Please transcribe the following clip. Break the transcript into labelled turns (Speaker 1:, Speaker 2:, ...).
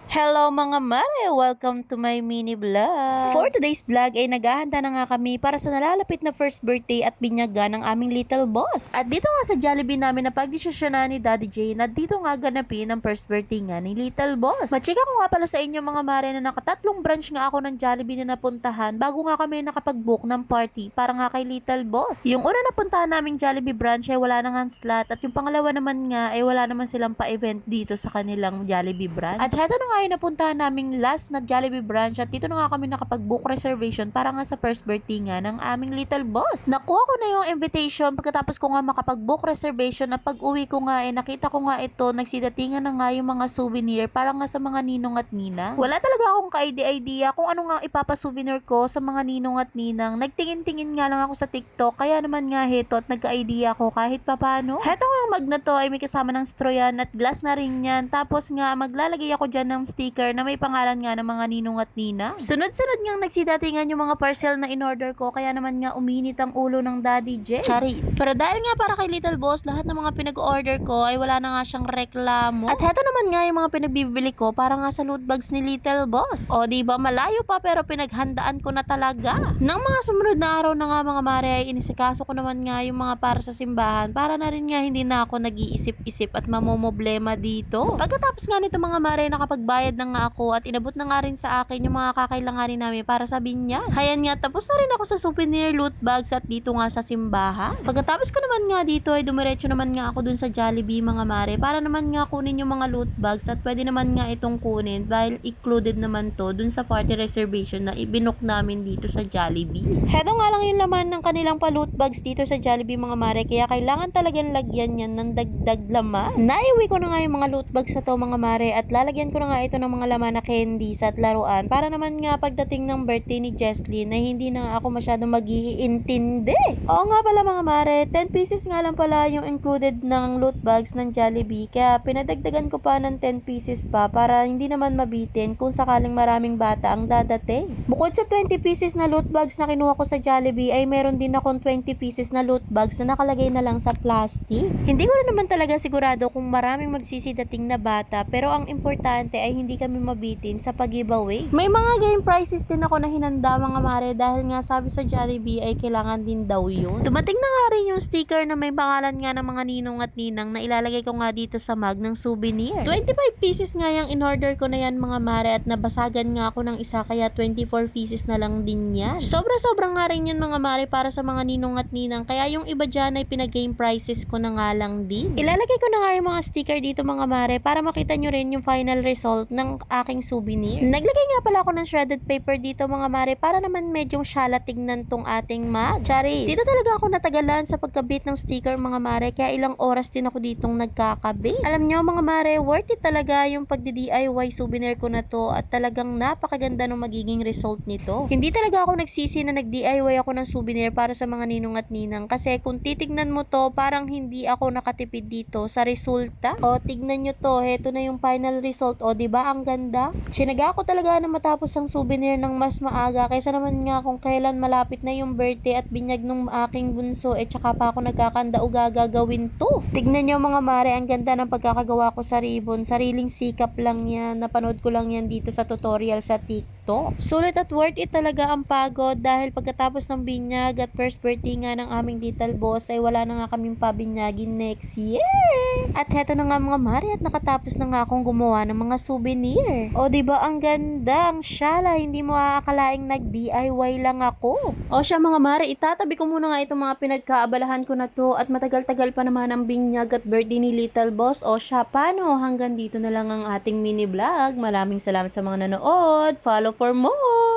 Speaker 1: Hello mga mare! Welcome to my mini vlog! For today's vlog ay naghahanda na nga kami para sa nalalapit na first birthday at binyaga ng aming little boss. At dito nga sa Jollibee namin na pagdesisyonan ni Daddy J na dito nga ganapin ang first birthday nga ni little boss. Machika ko nga pala sa inyo mga mare na nakatatlong branch nga ako ng Jollibee na napuntahan bago nga kami nakapag-book ng party para nga kay little boss. Yung una napuntahan naming Jollibee branch ay wala nang slot at yung pangalawa naman nga ay wala naman silang pa-event dito sa kanilang Jollibee branch. At heto na nga yung napuntahan naming last na Jollibee branch at dito na nga kami nakapag-book reservation para nga sa first birthday nga ng aming little boss. Nakuha ko na yung invitation pagkatapos ko nga makapag-book reservation at pag-uwi ko nga nakita ko nga ito, nagsidatingan na nga yung mga souvenir para nga sa mga ninong at ninang. Wala talaga akong ka-idea kung ano nga ipapa-souvenir ko sa mga ninong at ninang. Nagtingin-tingin nga lang ako sa TikTok kaya naman nga heto at nagka-idea ako kahit papano. Heto nga mag na to ay may kasama ng straw yan at glass na rin yan. Tapos nga maglalagay ako dyan ng sticker na may pangalan nga ng mga ninong at ninang. Sunod-sunod nga nagsidatingan yung mga parcel na in-order ko kaya naman nga uminit ang ulo ng Daddy J. Charis. Pero dahil nga para kay little boss, lahat ng mga pinag-order ko ay wala na nga siyang reklamo. At heto naman nga yung mga pinagbibili ko para nga sa loot bags ni little boss. O diba malayo pa pero pinaghandaan ko na talaga. Nang mga sumunod na araw na nga mga mare ay inisikaso ko naman nga yung mga para sa simbahan para na rin nga hindi na ako nag-iisip-isip at mamomoblema dito. Pagkatapos nga nito mga mare nakapagbayad na nga ako at inabot na nga rin sa akin yung mga kakailanganin namin para sa binyag. Hayan nga tapos na rin ako sa souvenir loot bags at dito nga sa simbahan. Pagkatapos ko naman nga dito ay dumiretso naman nga ako dun sa Jollibee mga mare para naman nga kunin yung mga loot bags at pwede naman nga itong kunin dahil included naman to dun sa party reservation na ibinook namin dito sa Jollibee. Heto nga lang yung laman ng kanilang pa loot bags dito sa Jollibee mga mare kaya kailangan talagang lagyan yan ng dagdag laman. Naiuwi ko na nga yung mga loot bags sa to mga mare at lalagyan ko na nga ito ng mga laman na candies at laruan para naman nga pagdating ng birthday ni Jesslyn na hindi na ako masyadong mag-iintindi. Oo nga pala mga mare, 10 pieces nga lang pala yung included ng loot bags ng Jollibee kaya pinadagdagan ko pa ng 10 pieces pa para hindi naman mabitin kung sakaling maraming bata ang dadating. Bukod sa 20 pieces na loot bags na kinuha ko sa Jollibee ay meron din akong 20 pieces na loot bags na nakalagay na lang sa plastic. Hindi ko na naman talaga sigurado kung maraming magsisidating na bata pero ang importante ay hindi kami mabitin sa pag-giveaways. May mga game prizes din ako na hinanda mga mare dahil nga sabi sa Jollibee ay kailangan din daw yun. Dumating na nga rin yung sticker na may pangalan nga ng mga ninong at ninang na ilalagay ko nga dito sa mug ng souvenir. 25 pieces nga yung in-order ko na yan mga mare at nabasagan nga ako ng isa kaya 24 pieces na lang din yan. Sobra-sobra nga rin yan mga mare para sa mga ninong at ninang kaya yung iba dyan ay pinag-game prizes ko na nga lang din. Ilalagay ko na nga yung mga sticker dito mga mare para makita nyo rin yung final result ng aking souvenir. Naglagay nga pala ako ng shredded paper dito mga mare para naman medyong syala tignan tong ating mug. Charis. Dito talaga ako natagalan sa pagkabit ng sticker mga mare kaya ilang oras din ako ditong nagkakabit. Alam nyo mga mare, worth it talaga yung pagdi-DIY souvenir ko na to at talagang napakaganda ng magiging result nito. Hindi talaga ako nagsisi na nag-DIY ako ng souvenir para sa mga ninong at ninang kasi kung titignan mo to parang hindi ako nakatipid dito sa resulta. O tignan nyo to, heto na yung final result. O diba ang ganda? Sinaga ko talaga na matapos ang souvenir ng mas maaga kaysa naman nga kung kailan malapit na yung birthday at binyag ng aking bunso tsaka pa ako nagkakanda o gagawin to. Tignan nyo mga mare, ang ganda ng pagkakagawa ko sa ribbon. Sariling sikap lang yan. Napanood ko lang yan dito sa tutorial sa TikTok. Sulit at worth it talaga ang pagod dahil pagkatapos ng binyag at first birthday nga ng aming little boss ay wala na nga kaming pabinyagin next year. At heto na nga mga mare at nakatapos na nga akong gumawa ng mga souvenir. O diba ang ganda, ang syala, hindi mo aakalaing nag-DIY lang ako. O siya mga mare, itatabi ko muna nga itong mga pinagkaabalahan ko na to at matagal-tagal pa naman ang binyag at birthday ni little boss. O siya, paano? Hanggang dito na lang ang ating mini vlog. Maraming salamat sa mga nanood. Follow for more!